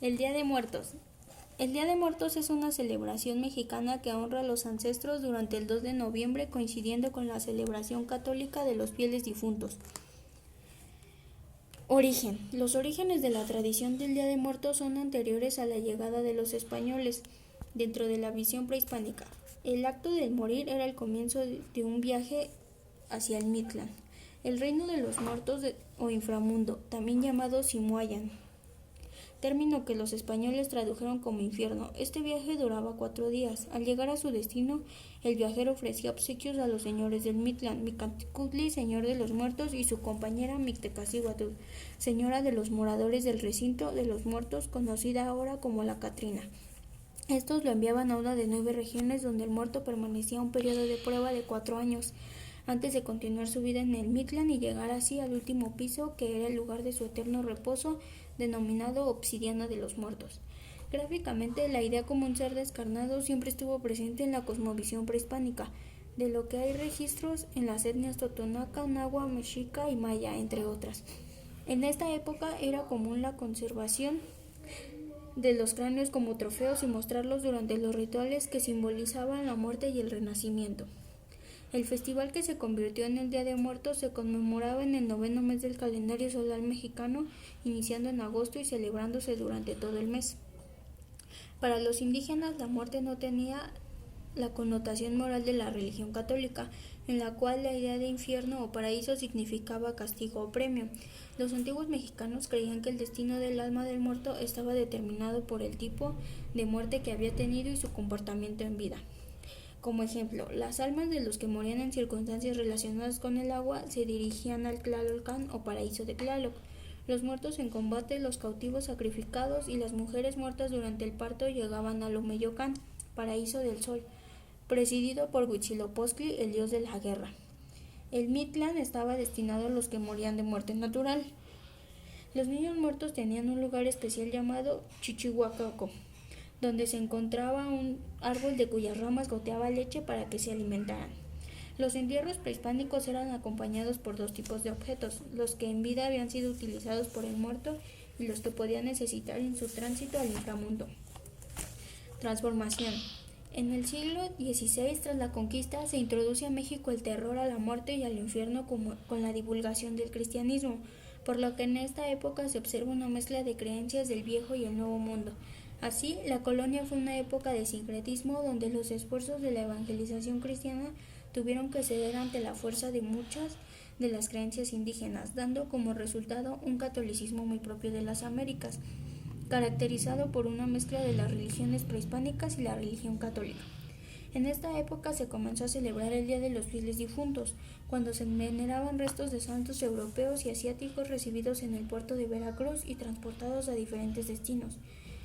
El Día de Muertos. El Día de Muertos es una celebración mexicana que honra a los ancestros durante el 2 de noviembre, coincidiendo con la celebración católica de los fieles difuntos. Origen. Los orígenes de la tradición del Día de Muertos son anteriores a la llegada de los españoles. Dentro de la visión prehispánica, el acto del morir era el comienzo de un viaje hacia el Mictlán, el reino de los muertos o inframundo, también llamado Simoayan, término que los españoles tradujeron como infierno. Este viaje duraba 4 días. Al llegar a su destino, el viajero ofrecía obsequios a los señores del Mictlán, Micantecutli, señor de los muertos, y su compañera Mictecacihuatl, señora de los moradores del recinto de los muertos, conocida ahora como la Catrina. Estos lo enviaban a una de 9 regiones donde el muerto permanecía un periodo de prueba de 4 años, antes de continuar su vida en el Mictlán y llegar así al último piso, que era el lugar de su eterno reposo, denominado Obsidiana de los Muertos. Gráficamente, la idea como un ser descarnado siempre estuvo presente en la cosmovisión prehispánica, de lo que hay registros en las etnias totonaca, nahua, mexica y maya, entre otras. En esta época era común la conservación de los cráneos como trofeos y mostrarlos durante los rituales que simbolizaban la muerte y el renacimiento. El festival, que se convirtió en el Día de Muertos, se conmemoraba en el 9º mes del calendario solar mexicano, iniciando en agosto y celebrándose durante todo el mes. Para los indígenas, la muerte no tenía la connotación moral de la religión católica, en la cual la idea de infierno o paraíso significaba castigo o premio. Los antiguos mexicanos creían que el destino del alma del muerto estaba determinado por el tipo de muerte que había tenido y su comportamiento en vida. Como ejemplo, las almas de los que morían en circunstancias relacionadas con el agua se dirigían al Tlalolcan o paraíso de Tlaloc. Los muertos en combate, los cautivos sacrificados y las mujeres muertas durante el parto llegaban al Omeyocan, paraíso del sol, presidido por Huitzilopochtli, el dios de la guerra. El Mictlán estaba destinado a los que morían de muerte natural. Los niños muertos tenían un lugar especial llamado Chichihuacoco, donde se encontraba un árbol de cuyas ramas goteaba leche para que se alimentaran. Los entierros prehispánicos eran acompañados por 2 tipos de objetos: los que en vida habían sido utilizados por el muerto y los que podía necesitar en su tránsito al inframundo. Transformación. En el siglo XVI, tras la conquista, se introduce a México el terror a la muerte y al infierno con la divulgación del cristianismo, por lo que en esta época se observa una mezcla de creencias del viejo y el nuevo mundo. Así, la colonia fue una época de sincretismo donde los esfuerzos de la evangelización cristiana tuvieron que ceder ante la fuerza de muchas de las creencias indígenas, dando como resultado un catolicismo muy propio de las Américas, caracterizado por una mezcla de las religiones prehispánicas y la religión católica. En esta época se comenzó a celebrar el Día de los Fieles Difuntos, cuando se veneraban restos de santos europeos y asiáticos recibidos en el puerto de Veracruz y transportados a diferentes destinos,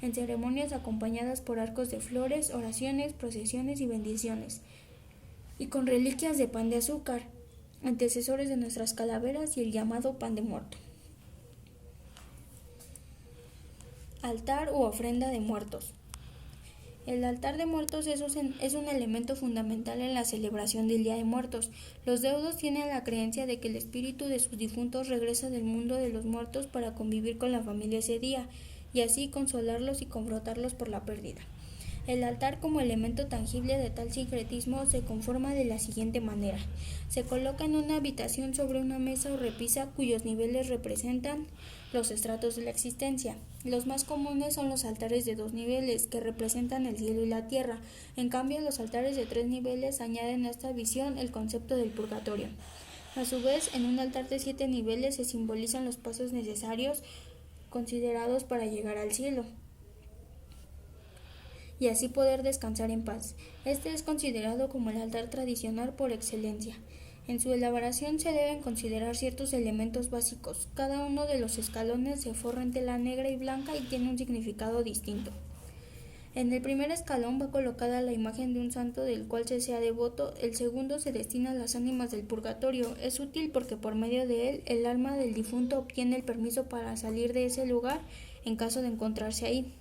en ceremonias acompañadas por arcos de flores, oraciones, procesiones y bendiciones, y con reliquias de pan de azúcar, antecesores de nuestras calaveras y el llamado pan de muerto. Altar u ofrenda de muertos. El altar de muertos es un elemento fundamental en la celebración del Día de Muertos. Los deudos tienen la creencia de que el espíritu de sus difuntos regresa del mundo de los muertos para convivir con la familia ese día, y así consolarlos y confrontarlos por la pérdida. El altar, como elemento tangible de tal sincretismo, se conforma de la siguiente manera. Se coloca en una habitación sobre una mesa o repisa cuyos niveles representan los estratos de la existencia. Los más comunes son los altares de 2 niveles, que representan el cielo y la tierra. En cambio, los altares de 3 niveles añaden a esta visión el concepto del purgatorio. A su vez, en un altar de 7 niveles se simbolizan los pasos necesarios considerados para llegar al cielo y así poder descansar en paz. Este es considerado como el altar tradicional por excelencia. En su elaboración se deben considerar ciertos elementos básicos. Cada uno de los escalones se forra en tela negra y blanca y tiene un significado distinto. En el primer escalón va colocada la imagen de un santo del cual se sea devoto. El segundo se destina a las ánimas del purgatorio. Es útil porque por medio de él el alma del difunto obtiene el permiso para salir de ese lugar en caso de encontrarse ahí.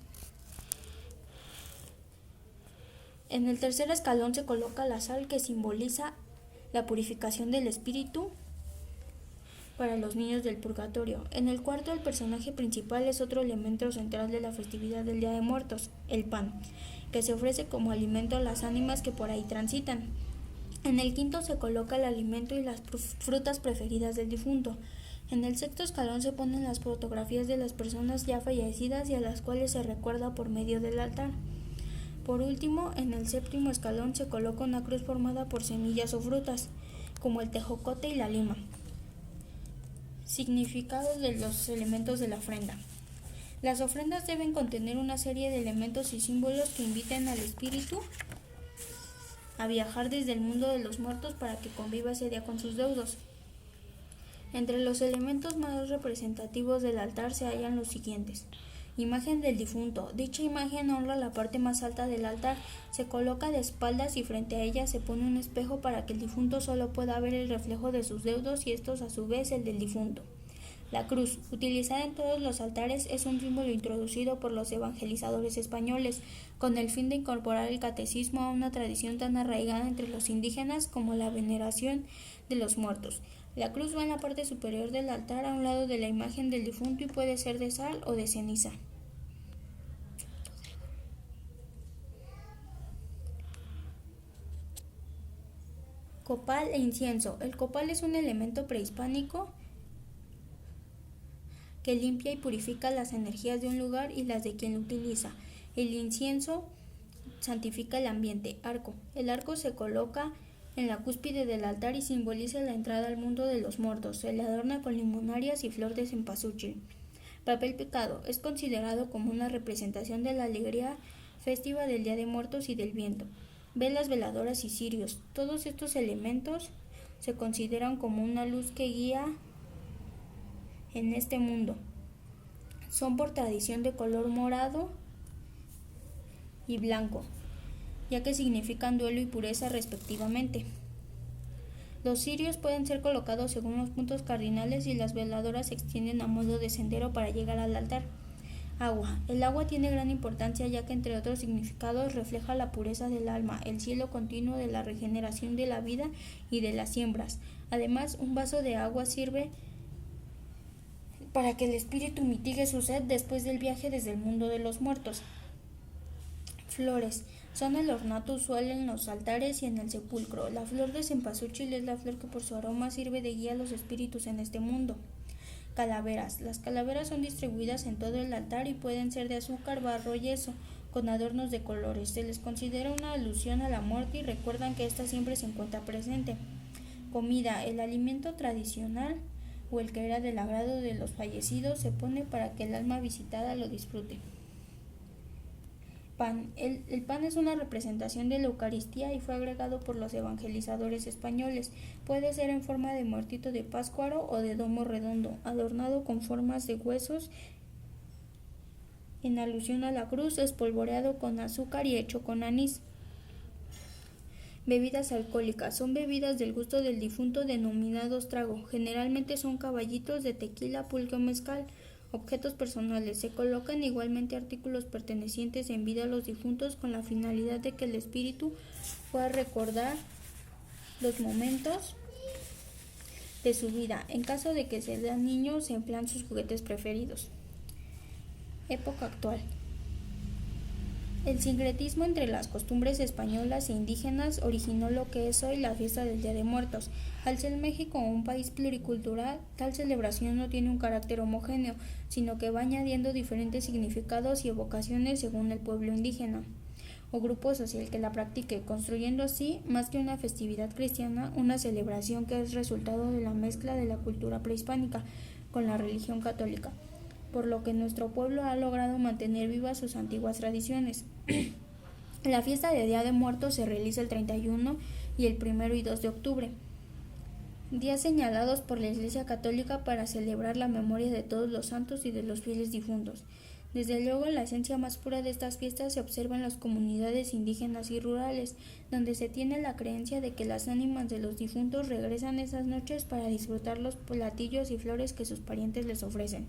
En el tercer escalón se coloca la sal, que simboliza la purificación del espíritu para los niños del purgatorio. En el cuarto, el personaje principal es otro elemento central de la festividad del Día de Muertos, el pan, que se ofrece como alimento a las ánimas que por ahí transitan. En el quinto se coloca el alimento y las frutas preferidas del difunto. En el sexto escalón se ponen las fotografías de las personas ya fallecidas y a las cuales se recuerda por medio del altar. Por último, en el séptimo escalón se coloca una cruz formada por semillas o frutas, como el tejocote y la lima. Significados de los elementos de la ofrenda. Las ofrendas deben contener una serie de elementos y símbolos que inviten al espíritu a viajar desde el mundo de los muertos para que conviva ese día con sus deudos. Entre los elementos más representativos del altar se hallan los siguientes. Imagen del difunto. Dicha imagen honra la parte más alta del altar. Se coloca de espaldas y frente a ella se pone un espejo para que el difunto solo pueda ver el reflejo de sus deudos y estos a su vez el del difunto. La cruz, utilizada en todos los altares, es un símbolo introducido por los evangelizadores españoles, con el fin de incorporar el catecismo a una tradición tan arraigada entre los indígenas como la veneración de los muertos. La cruz va en la parte superior del altar a un lado de la imagen del difunto y puede ser de sal o de ceniza. Copal e incienso. El copal es un elemento prehispánico que limpia y purifica las energías de un lugar y las de quien lo utiliza. El incienso santifica el ambiente. Arco. El arco se coloca en la cúspide del altar y simboliza la entrada al mundo de los muertos. Se le adorna con limonarias y flor de cempasúchil. Papel picado. Es considerado como una representación de la alegría festiva del Día de Muertos y del viento. Velas veladoras y cirios. Todos estos elementos se consideran como una luz que guía en este mundo. Son por tradición de color morado y blanco, ya que significan duelo y pureza respectivamente. Los cirios pueden ser colocados según los puntos cardinales y las veladoras se extienden a modo de sendero para llegar al altar. Agua. El agua tiene gran importancia ya que entre otros significados refleja la pureza del alma, el cielo continuo de la regeneración de la vida y de las siembras. Además, un vaso de agua sirve para que el espíritu mitigue su sed después del viaje desde el mundo de los muertos. Flores. Son el ornato usual en los altares y en el sepulcro. La flor de cempasúchil es la flor que por su aroma sirve de guía a los espíritus en este mundo. Calaveras. Las calaveras son distribuidas en todo el altar y pueden ser de azúcar, barro, yeso, con adornos de colores. Se les considera una alusión a la muerte y recuerdan que ésta siempre se encuentra presente. Comida. El alimento tradicional o el que era del agrado de los fallecidos se pone para que el alma visitada lo disfrute. Pan. El pan es una representación de la Eucaristía y fue agregado por los evangelizadores españoles. Puede ser en forma de muertito de páscuaro o de domo redondo, adornado con formas de huesos en alusión a la cruz, espolvoreado con azúcar y hecho con anís. Bebidas alcohólicas. Son bebidas del gusto del difunto denominados trago. Generalmente son caballitos de tequila, pulque o mezcal. Objetos personales. Se colocan igualmente artículos pertenecientes en vida a los difuntos con la finalidad de que el espíritu pueda recordar los momentos de su vida. En caso de que sean niños, se emplean sus juguetes preferidos. Época actual. El sincretismo entre las costumbres españolas e indígenas originó lo que es hoy la fiesta del Día de Muertos. Al ser México un país pluricultural, tal celebración no tiene un carácter homogéneo, sino que va añadiendo diferentes significados y evocaciones según el pueblo indígena o grupo social que la practique, construyendo así, más que una festividad cristiana, una celebración que es resultado de la mezcla de la cultura prehispánica con la religión católica, por lo que nuestro pueblo ha logrado mantener vivas sus antiguas tradiciones. La fiesta de Día de Muertos se realiza el 31 y el 1 y 2 de octubre, días señalados por la Iglesia Católica para celebrar la memoria de todos los santos y de los fieles difuntos. Desde luego, la esencia más pura de estas fiestas se observa en las comunidades indígenas y rurales, donde se tiene la creencia de que las ánimas de los difuntos regresan esas noches para disfrutar los platillos y flores que sus parientes les ofrecen.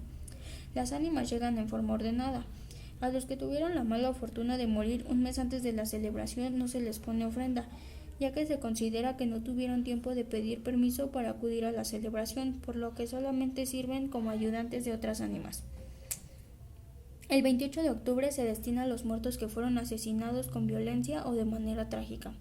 Las ánimas llegan en forma ordenada. A los que tuvieron la mala fortuna de morir un mes antes de la celebración no se les pone ofrenda, ya que se considera que no tuvieron tiempo de pedir permiso para acudir a la celebración, por lo que solamente sirven como ayudantes de otras ánimas. El 28 de octubre se destina a los muertos que fueron asesinados con violencia o de manera trágica.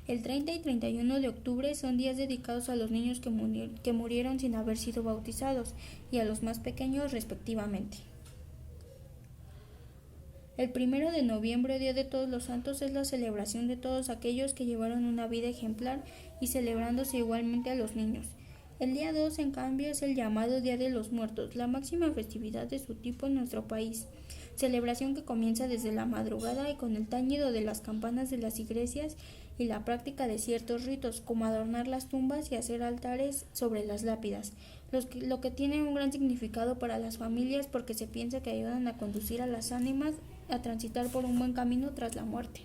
El 30 y 31 de octubre son días dedicados a los niños que murieron sin haber sido bautizados y a los más pequeños respectivamente. El 1 de noviembre, Día de Todos los Santos, es la celebración de todos aquellos que llevaron una vida ejemplar y celebrándose igualmente a los niños. El día 2, en cambio, es el llamado Día de los Muertos, la máxima festividad de su tipo en nuestro país, celebración que comienza desde la madrugada y con el tañido de las campanas de las iglesias y la práctica de ciertos ritos, como adornar las tumbas y hacer altares sobre las lápidas, lo que tiene un gran significado para las familias porque se piensa que ayudan a conducir a las ánimas a transitar por un buen camino tras la muerte.